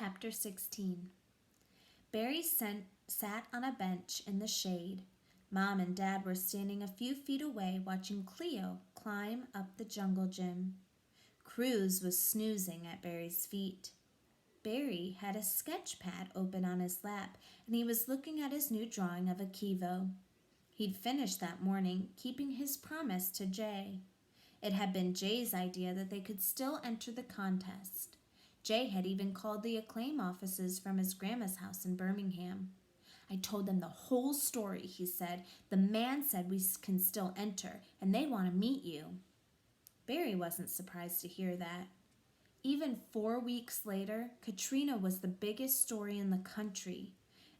Chapter 16. Barry sat on a bench in the shade. Mom and Dad were standing a few feet away watching Cleo climb up the jungle gym. Cruz was snoozing at Barry's feet. Barry had a sketch pad open on his lap, and he was looking at his new drawing of Akivo. He'd finished that morning, keeping his promise to Jay. It had been Jay's idea that they could still enter the contest. Jay had even called the acclaim offices from his grandma's house in Birmingham. "I told them the whole story," he said. "The man said we can still enter, and they want to meet you." Barry wasn't surprised to hear that. Even 4 weeks later, Katrina was the biggest story in the country.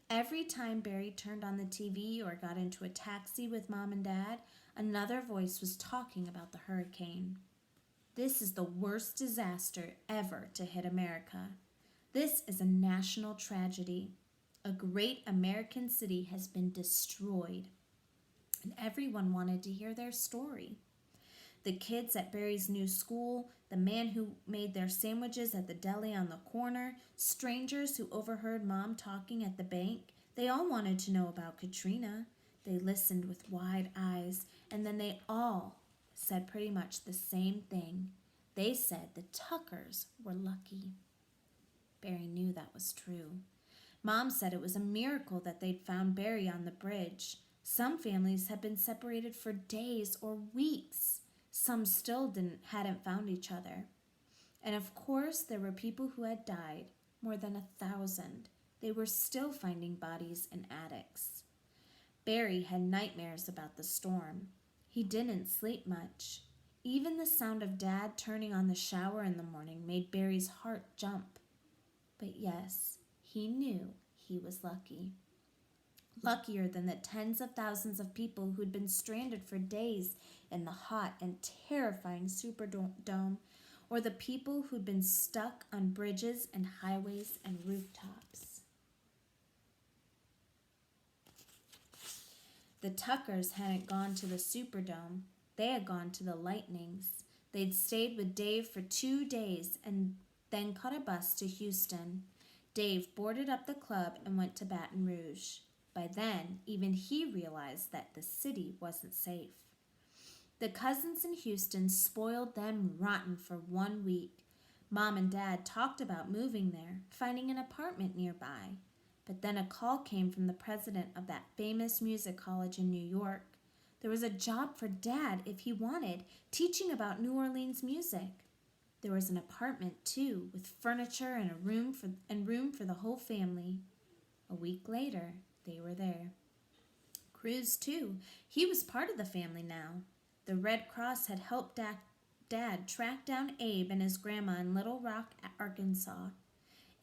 Every time Barry turned on the TV or got into a taxi with Mom and Dad, another voice was talking about the hurricane. "This is the worst disaster ever to hit America. This is a national tragedy. A great American city has been destroyed." And everyone wanted to hear their story. The kids at Barry's new school, the man who made their sandwiches at the deli on the corner, strangers who overheard Mom talking at the bank, they all wanted to know about Katrina. They listened with wide eyes, and then they all said pretty much the same thing. They said the Tuckers were lucky. Barry knew that was true. Mom said it was a miracle that they'd found Barry on the bridge. Some families had been separated for days or weeks. Some still hadn't found each other. And of course, there were people who had died, more than 1,000. They were still finding bodies in attics. Barry had nightmares about the storm. He didn't sleep much. Even the sound of Dad turning on the shower in the morning made Barry's heart jump. But yes, he knew he was lucky. Luckier than the tens of thousands of people who'd been stranded for days in the hot and terrifying Superdome, or the people who'd been stuck on bridges and highways and rooftops. The Tuckers hadn't gone to the Superdome. They had gone to the Lightnings. They'd stayed with Dave for 2 days and then caught a bus to Houston. Dave boarded up the club and went to Baton Rouge. By then, even he realized that the city wasn't safe. The cousins in Houston spoiled them rotten for 1 week. Mom and Dad talked about moving there, finding an apartment nearby. But then a call came from the president of that famous music college in New York. There was a job for Dad if he wanted, teaching about New Orleans music. There was an apartment, too, with furniture and room for the whole family. A week later, they were there. Cruz, too. He was part of the family now. The Red Cross had helped Dad track down Abe and his grandma in Little Rock, Arkansas.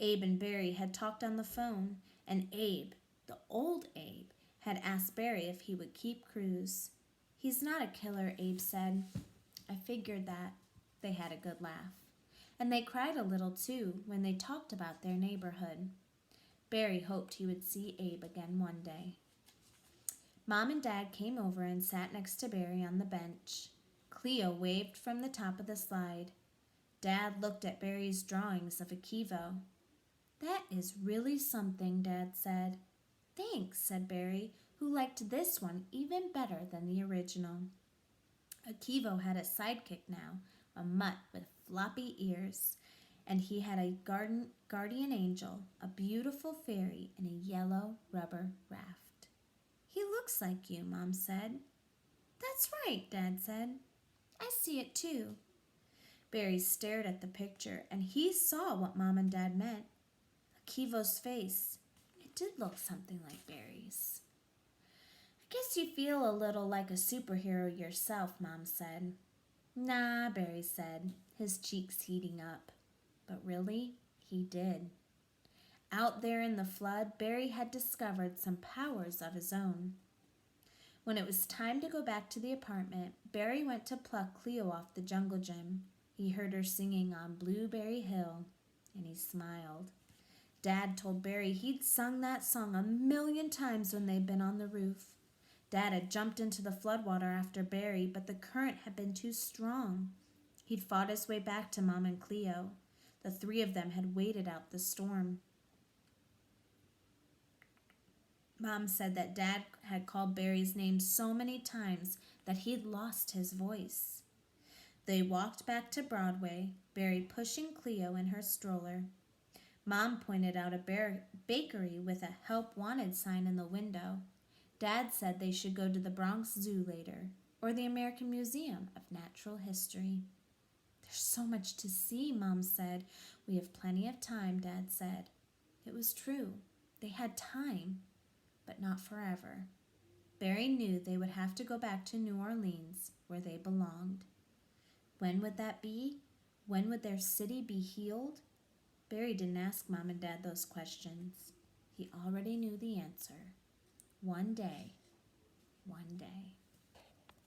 Abe and Barry had talked on the phone, and Abe, the old Abe, had asked Barry if he would keep Cruz. "He's not a killer," Abe said. "I figured that." They had a good laugh. And they cried a little, too, when they talked about their neighborhood. Barry hoped he would see Abe again one day. Mom and Dad came over and sat next to Barry on the bench. Cleo waved from the top of the slide. Dad looked at Barry's drawings of Akivo. "That is really something," Dad said. "Thanks," said Barry, who liked this one even better than the original. Akivo had a sidekick now, a mutt with floppy ears, and he had a guardian angel, a beautiful fairy, and a yellow rubber raft. "He looks like you," Mom said. "That's right," Dad said. "I see it too." Barry stared at the picture, and he saw what Mom and Dad meant. Akivo's face, it did look something like Barry's. "I guess you feel a little like a superhero yourself," Mom said. "Nah," Barry said, his cheeks heating up. But really, he did. Out there in the flood, Barry had discovered some powers of his own. When it was time to go back to the apartment, Barry went to pluck Cleo off the jungle gym. He heard her singing on Blueberry Hill, and he smiled. Dad told Barry he'd sung that song 1,000,000 times when they'd been on the roof. Dad had jumped into the floodwater after Barry, but the current had been too strong. He'd fought his way back to Mom and Cleo. The three of them had waited out the storm. Mom said that Dad had called Barry's name so many times that he'd lost his voice. They walked back to Broadway, Barry pushing Cleo in her stroller. Mom pointed out a bakery with a help wanted sign in the window. Dad said they should go to the Bronx Zoo later, or the American Museum of Natural History. There's so much to see, Mom said. We have plenty of time, Dad said. It was true. They had time, but not forever. Barry knew they would have to go back to New Orleans, where they belonged. When would that be? When would their city be healed? Barry didn't ask Mom and Dad those questions. He already knew the answer. One day. One day.